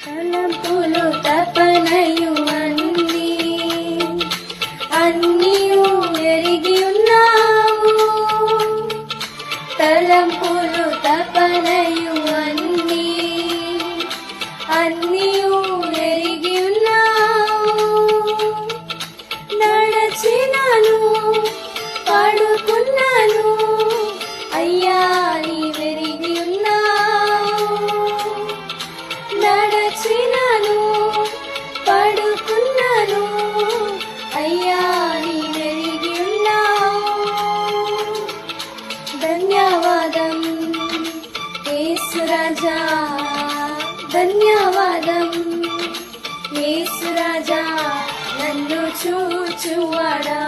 తలంపులు తపనయు అన్నీయు ఎరిగి ఉన్నావు. తలంపులు తపనయు అన్నీయు ఎరిగి ఉన్నావు. నడచినాను పడుకున్నాను అయ్యా నీవెరిగి ఉన్నావు. నడచినాను పడుకున్నాను అయ్యా నీవెరిగి ఉన్నావు. ధన్యవాదం యేసు రాజా, ధన్యవాదం యేసు రాజా, నన్ను చూచువాడా.